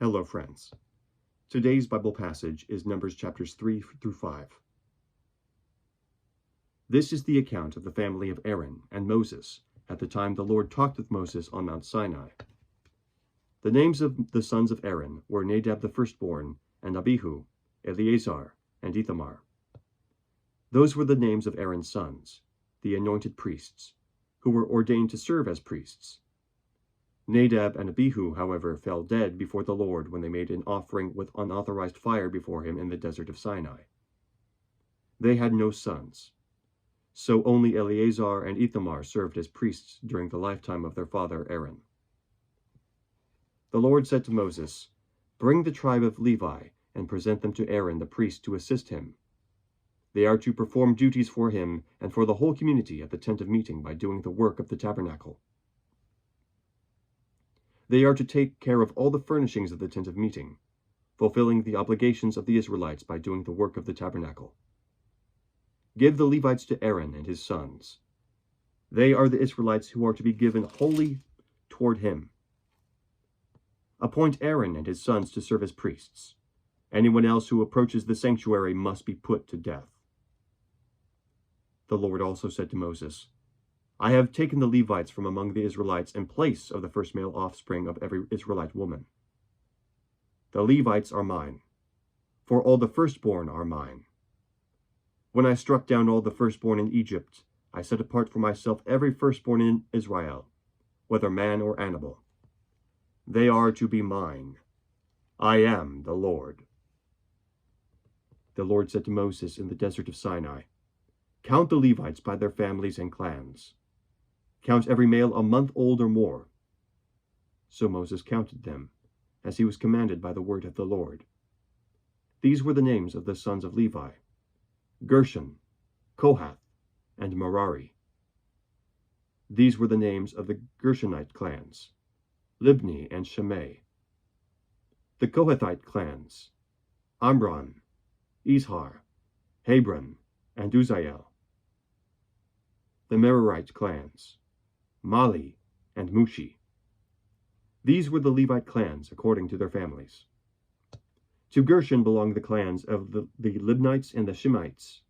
Hello, friends. Today's Bible passage is Numbers chapters 3 through 5. This is the account of the family of Aaron and Moses at the time the Lord talked with Moses on Mount Sinai. The names of the sons of Aaron were Nadab the firstborn, and Abihu, Eleazar, and Ithamar. Those were the names of Aaron's sons, the anointed priests, who were ordained to serve as priests. Nadab and Abihu, however, fell dead before the Lord when they made an offering with unauthorized fire before him in the desert of Sinai. They had no sons, so only Eleazar and Ithamar served as priests during the lifetime of their father Aaron. The Lord said to Moses, "Bring the tribe of Levi and present them to Aaron the priest to assist him. They are to perform duties for him and for the whole community at the tent of meeting by doing the work of the tabernacle. They are to take care of all the furnishings of the tent of meeting, fulfilling the obligations of the Israelites by doing the work of the tabernacle. Give the Levites to Aaron and his sons. They are the Israelites who are to be given wholly toward him. Appoint Aaron and his sons to serve as priests. Anyone else who approaches the sanctuary must be put to death." The Lord also said to Moses, "I have taken the Levites from among the Israelites in place of the first male offspring of every Israelite woman. The Levites are mine, for all the firstborn are mine. When I struck down all the firstborn in Egypt, I set apart for myself every firstborn in Israel, whether man or animal. They are to be mine. I am the Lord." The Lord said to Moses in the desert of Sinai, "Count the Levites by their families and clans. Count every male a month old or more." So Moses counted them, as he was commanded by the word of the Lord. These were the names of the sons of Levi: Gershon, Kohath, and Merari. These were the names of the Gershonite clans: Libni and Shimei. The Kohathite clans: Amram, Izhar, Hebron, and Uzziel. The Merarite clans: Mali and Mushi. These were the Levite clans according to their families. To Gershon belonged the clans of the Libnites and the Shimeites.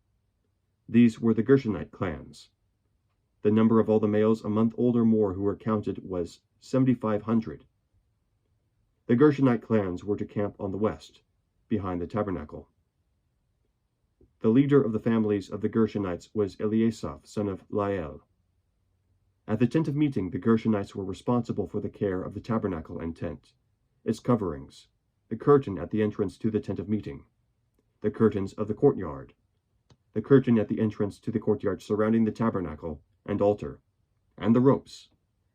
These were the Gershonite clans. The number of all the males a month old or more who were counted was 7,500. The Gershonite clans were to camp on the west, behind the tabernacle. The leader of the families of the Gershonites was Eliasaph, son of Lael. At the tent of meeting, the Gershonites were responsible for the care of the tabernacle and tent, its coverings, the curtain at the entrance to the tent of meeting, the curtains of the courtyard, the curtain at the entrance to the courtyard surrounding the tabernacle and altar, and the ropes,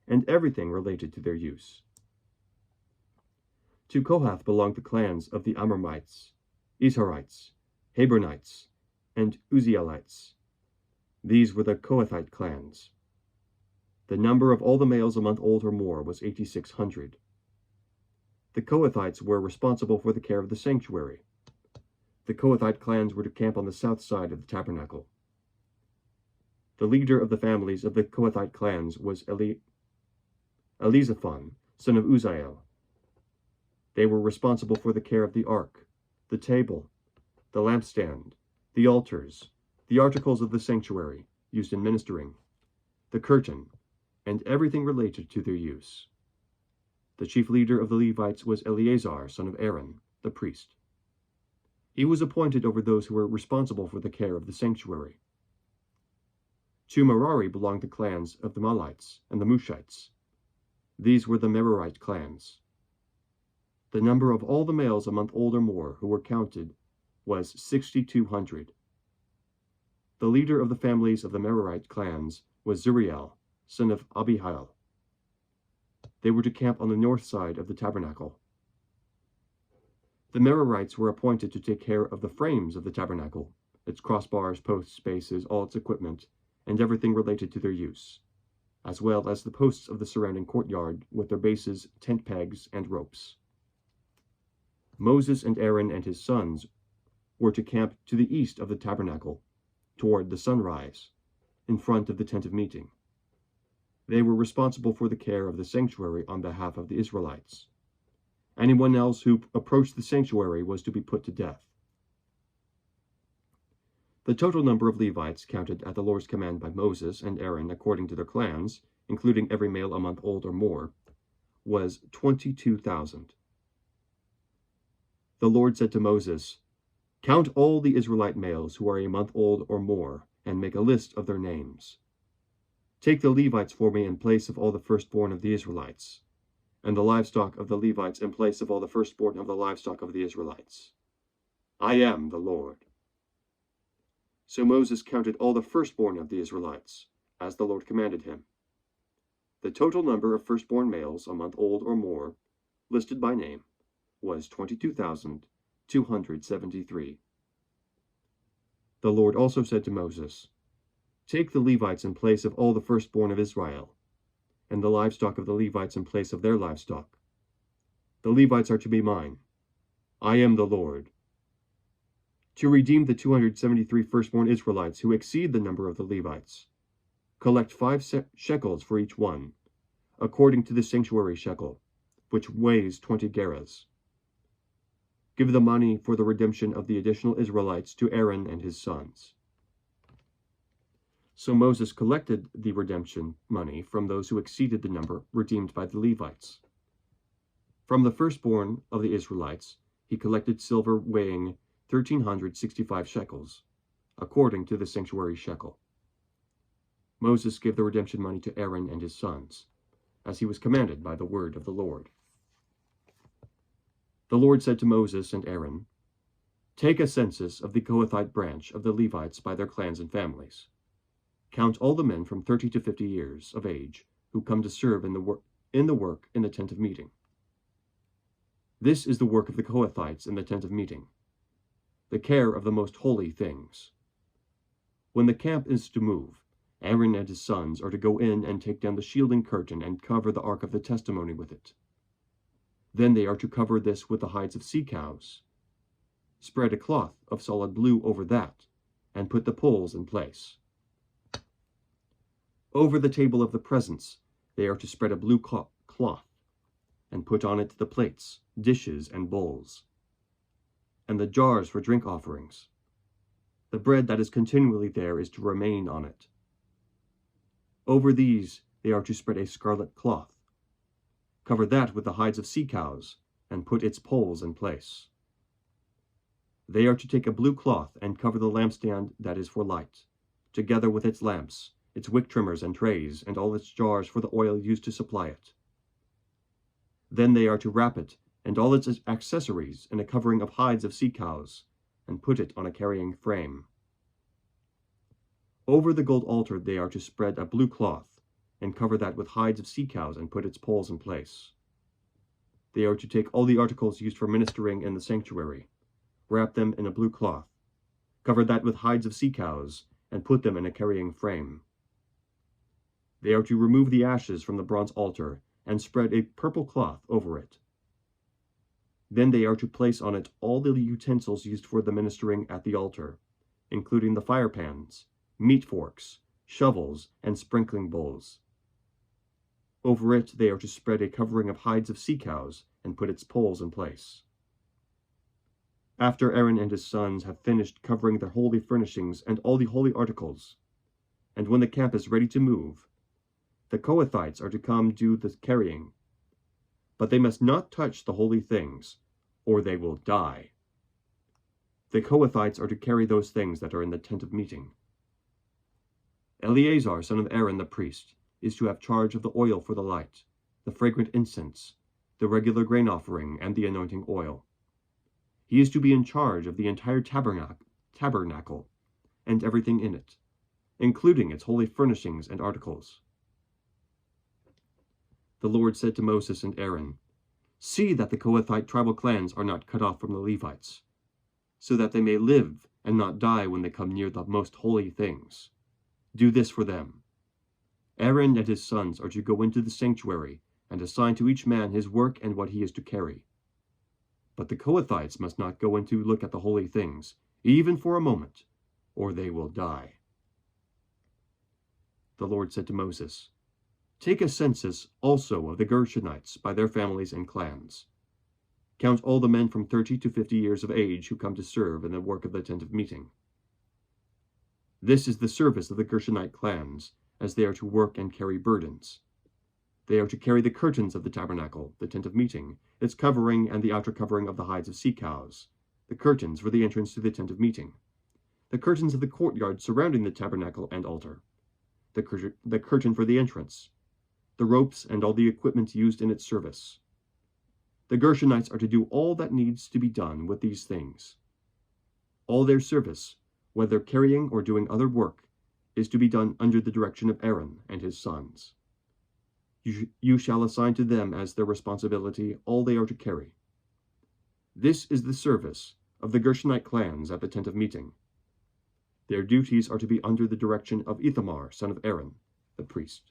and everything related to their use. To Kohath belonged the clans of the Amramites, Izharites, Hebronites, and Uzzielites. These were the Kohathite clans. The number of all the males a month old or more was 8,600. The Kohathites were responsible for the care of the sanctuary. The Kohathite clans were to camp on the south side of the tabernacle. The leader of the families of the Kohathite clans was Elizaphan, son of Uzziel. They were responsible for the care of the ark, the table, the lampstand, the altars, the articles of the sanctuary used in ministering, the curtain, and everything related to their use. The chief leader of the Levites was Eleazar, son of Aaron, the priest. He was appointed over those who were responsible for the care of the sanctuary. To Merari belonged the clans of the Malites and the Mushites. These were the Merarite clans. The number of all the males a month old or more who were counted was 6,200. The leader of the families of the Merarite clans was Zuriel, son of Abihail. They were to camp on the north side of the tabernacle. The Merarites were appointed to take care of the frames of the tabernacle, its crossbars, posts, bases, all its equipment, and everything related to their use, as well as the posts of the surrounding courtyard with their bases, tent pegs, and ropes. Moses and Aaron and his sons were to camp to the east of the tabernacle, toward the sunrise, in front of the tent of meeting. They were responsible for the care of the sanctuary on behalf of the Israelites. Anyone else who approached the sanctuary was to be put to death. The total number of Levites counted at the Lord's command by Moses and Aaron according to their clans, including every male a month old or more, was 22,000. The Lord said to Moses, "Count all the Israelite males who are a month old or more, and make a list of their names. Take the Levites for me in place of all the firstborn of the Israelites, and the livestock of the Levites in place of all the firstborn of the livestock of the Israelites. I am the Lord." So Moses counted all the firstborn of the Israelites, as the Lord commanded him. The total number of firstborn males a month old or more, listed by name, was 22,273. The Lord also said to Moses, "Take the Levites in place of all the firstborn of Israel, and the livestock of the Levites in place of their livestock. The Levites are to be mine. I am the Lord. To redeem the 273 firstborn Israelites who exceed the number of the Levites, collect 5 shekels for each one, according to the sanctuary shekel, which weighs 20 gerahs. Give the money for the redemption of the additional Israelites to Aaron and his sons." So Moses collected the redemption money from those who exceeded the number redeemed by the Levites. From the firstborn of the Israelites, he collected silver weighing 1,365 shekels, according to the sanctuary shekel. Moses gave the redemption money to Aaron and his sons, as he was commanded by the word of the Lord. The Lord said to Moses and Aaron, "Take a census of the Kohathite branch of the Levites by their clans and families. Count all the men from 30 to 50 years of age who come to serve in the work in the tent of meeting. This is the work of the Kohathites in the tent of meeting, the care of the most holy things. When the camp is to move, Aaron and his sons are to go in and take down the shielding curtain and cover the ark of the testimony with it. Then they are to cover this with the hides of sea cows. Spread a cloth of solid blue over that, and put the poles in place. Over the table of the presence, they are to spread a blue cloth, and put on it the plates, dishes, and bowls, and the jars for drink offerings. The bread that is continually there is to remain on it. Over these they are to spread a scarlet cloth. Cover that with the hides of sea cows, and put its poles in place. They are to take a blue cloth and cover the lampstand that is for light, together with its lamps, its wick trimmers and trays, and all its jars for the oil used to supply it. Then they are to wrap it and all its accessories in a covering of hides of sea cows, and put it on a carrying frame. Over the gold altar they are to spread a blue cloth, and cover that with hides of sea cows, and put its poles in place. They are to take all the articles used for ministering in the sanctuary, wrap them in a blue cloth, cover that with hides of sea cows, and put them in a carrying frame. They are to remove the ashes from the bronze altar, and spread a purple cloth over it. Then they are to place on it all the utensils used for the ministering at the altar, including the fire pans, meat forks, shovels, and sprinkling bowls. Over it they are to spread a covering of hides of sea cows, and put its poles in place. After Aaron and his sons have finished covering their holy furnishings and all the holy articles, and when the camp is ready to move, the Kohathites are to come do the carrying, but they must not touch the holy things, or they will die. The Kohathites are to carry those things that are in the tent of meeting. Eleazar, son of Aaron the priest, is to have charge of the oil for the light, the fragrant incense, the regular grain offering, and the anointing oil. He is to be in charge of the entire tabernacle and everything in it, including its holy furnishings and articles. The Lord said to Moses and Aaron, "See that the Kohathite tribal clans are not cut off from the Levites, so that they may live and not die when they come near the most holy things. Do this for them. Aaron and his sons are to go into the sanctuary and assign to each man his work and what he is to carry. But the Kohathites must not go in to look at the holy things, even for a moment, or they will die." The Lord said to Moses, "Take a census also of the Gershonites by their families and clans. Count all the men from 30 to 50 years of age who come to serve in the work of the tent of meeting. This is the service of the Gershonite clans, as they are to work and carry burdens. They are to carry the curtains of the tabernacle, the tent of meeting, its covering and the outer covering of the hides of sea cows, the curtains for the entrance to the tent of meeting, the curtains of the courtyard surrounding the tabernacle and altar, the curtain for the entrance, the ropes and all the equipment used in its service. The Gershonites are to do all that needs to be done with these things. All their service, whether carrying or doing other work, is to be done under the direction of Aaron and his sons. You shall assign to them as their responsibility all they are to carry. This is the service of the Gershonite clans at the tent of meeting. Their duties are to be under the direction of Ithamar, son of Aaron, the priest.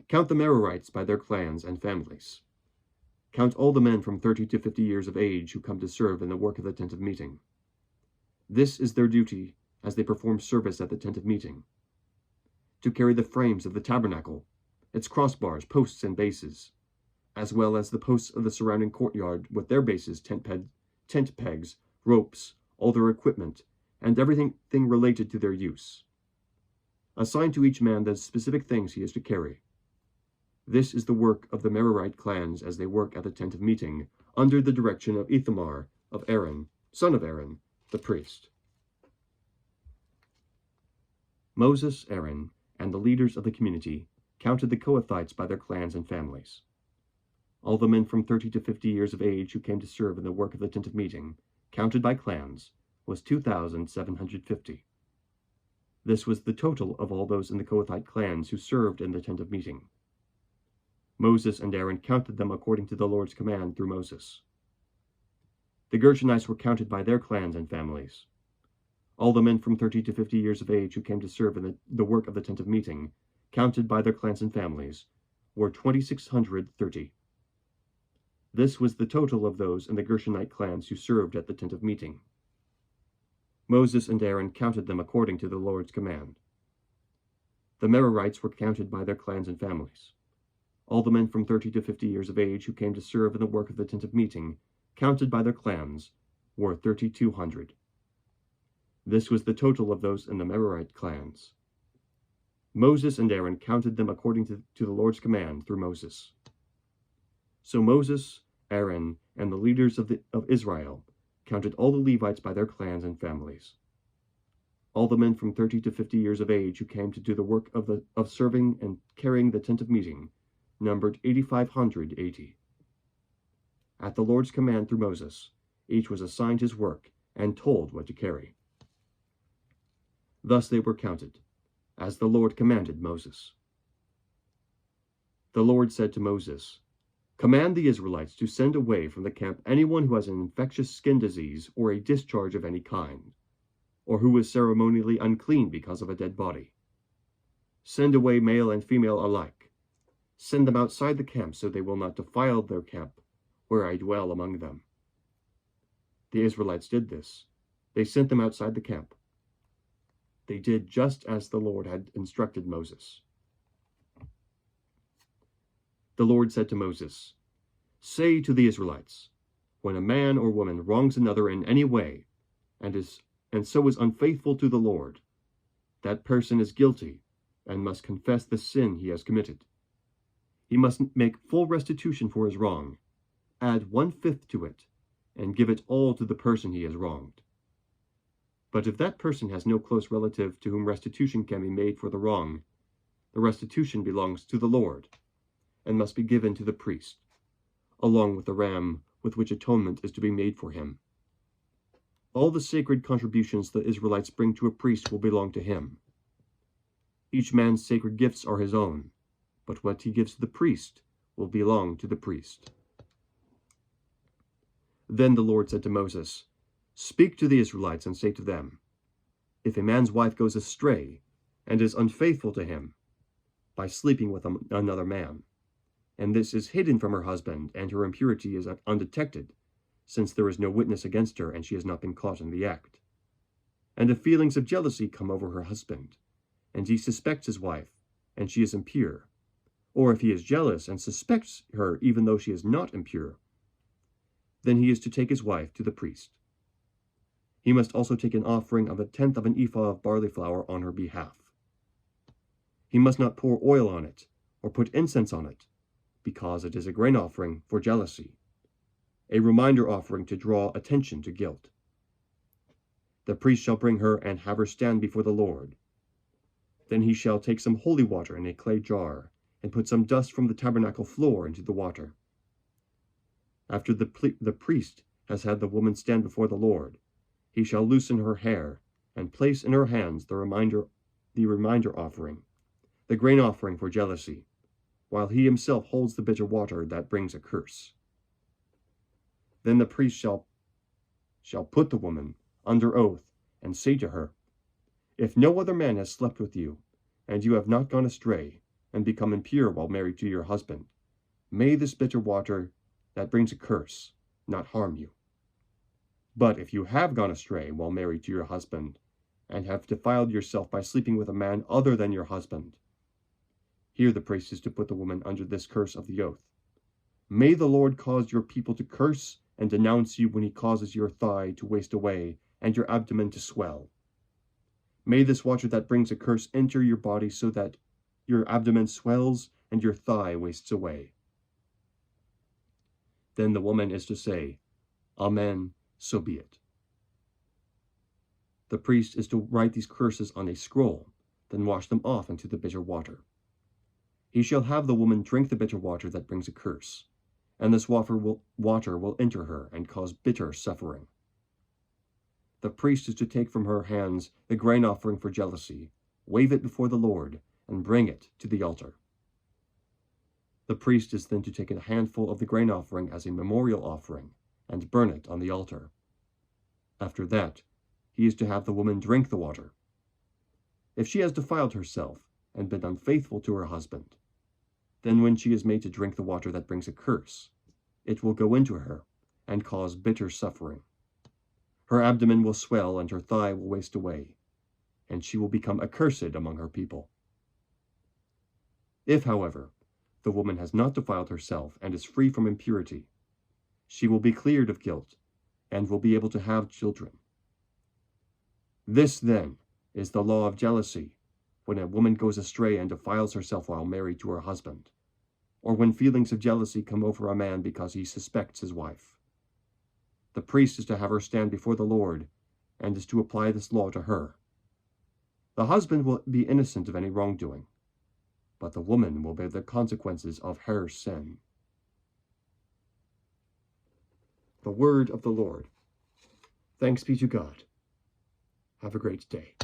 Count the Merarites by their clans and families. Count all the men from 30 to 50 years of age who come to serve in the work of the tent of meeting. This is their duty as they perform service at the tent of meeting: to carry the frames of the tabernacle, its crossbars, posts, and bases, as well as the posts of the surrounding courtyard with their bases, tent pegs, ropes, all their equipment, and everything related to their use. Assign to each man the specific things he is to carry. This is the work of the Merarite clans as they work at the tent of meeting, under the direction of Ithamar, of Aaron, son of Aaron, the priest. Moses, Aaron, and the leaders of the community counted the Kohathites by their clans and families. All the men from 30 to 50 years of age who came to serve in the work of the tent of meeting, counted by clans, was 2,750. This was the total of all those in the Kohathite clans who served in the tent of meeting. Moses and Aaron counted them according to the Lord's command through Moses. The Gershonites were counted by their clans and families. All the men from 30 to 50 years of age who came to serve in the work of the tent of meeting, counted by their clans and families, were 2,630. This was the total of those in the Gershonite clans who served at the tent of meeting. Moses and Aaron counted them according to the Lord's command. The Merarites were counted by their clans and families. All the men from 30 to 50 years of age who came to serve in the work of the tent of meeting, counted by their clans, were 3,200. This was the total of those in the Merarite clans. Moses and Aaron counted them according to the Lord's command through Moses. So Moses, Aaron, and the leaders of Israel counted all the Levites by their clans and families. All the men from 30 to 50 years of age who came to do the work of serving and carrying the tent of meeting numbered 8,580. At the Lord's command through Moses, each was assigned his work and told what to carry. Thus they were counted, as the Lord commanded Moses. The Lord said to Moses, "Command the Israelites to send away from the camp anyone who has an infectious skin disease or a discharge of any kind, or who is ceremonially unclean because of a dead body. Send away male and female alike. Send them outside the camp so they will not defile their camp, where I dwell among them." The Israelites did this. They sent them outside the camp. They did just as the Lord had instructed Moses. The Lord said to Moses, "Say to the Israelites, when a man or woman wrongs another in any way, and so is unfaithful to the Lord, that person is guilty and must confess the sin he has committed. He must make full restitution for his wrong, add 1/5 to it, and give it all to the person he has wronged. But if that person has no close relative to whom restitution can be made for the wrong, the restitution belongs to the Lord, and must be given to the priest, along with the ram with which atonement is to be made for him. All the sacred contributions the Israelites bring to a priest will belong to him. Each man's sacred gifts are his own, but what he gives to the priest will belong to the priest." Then the Lord said to Moses, "Speak to the Israelites and say to them, if a man's wife goes astray and is unfaithful to him by sleeping with another man, and this is hidden from her husband and her impurity is undetected, since there is no witness against her and she has not been caught in the act, and if feelings of jealousy come over her husband, and he suspects his wife, and she is impure, or if he is jealous and suspects her even though she is not impure, Then he is to take his wife to the priest. He must also take an offering of 1/10 of an ephah of barley flour on her behalf. He must not pour oil on it, or put incense on it, because it is a grain offering for jealousy, a reminder offering to draw attention to guilt. The priest shall bring her and have her stand before the Lord. Then he shall take some holy water in a clay jar, and put some dust from the tabernacle floor into the water. After the priest has had the woman stand before the Lord, he shall loosen her hair, and place in her hands the reminder offering, the grain offering for jealousy, while he himself holds the bitter water that brings a curse. Then the priest shall put the woman under oath, and say to her, "If no other man has slept with you, and you have not gone astray, and become impure while married to your husband, may this bitter water that brings a curse not harm you. But if you have gone astray while married to your husband, and have defiled yourself by sleeping with a man other than your husband," here the priest is to put the woman under this curse of the oath, "may the Lord cause your people to curse and denounce you when he causes your thigh to waste away and your abdomen to swell. May this water that brings a curse enter your body so that your abdomen swells and your thigh wastes away." Then the woman is to say, "Amen, so be it." The priest is to write these curses on a scroll, then wash them off into the bitter water. He shall have the woman drink the bitter water that brings a curse, and this water will enter her and cause bitter suffering. The priest is to take from her hands the grain offering for jealousy, wave it before the Lord, and bring it to the altar. The priest is then to take a handful of the grain offering as a memorial offering and burn it on the altar. After that, he is to have the woman drink the water. If she has defiled herself and been unfaithful to her husband, then when she is made to drink the water that brings a curse, it will go into her and cause bitter suffering. Her abdomen will swell and her thigh will waste away, and she will become accursed among her people. If, however, the woman has not defiled herself and is free from impurity, she will be cleared of guilt and will be able to have children. This, then, is the law of jealousy when a woman goes astray and defiles herself while married to her husband, or when feelings of jealousy come over a man because he suspects his wife. The priest is to have her stand before the Lord and is to apply this law to her. The husband will be innocent of any wrongdoing, but the woman will bear the consequences of her sin. The word of the Lord. Thanks be to God. Have a great day.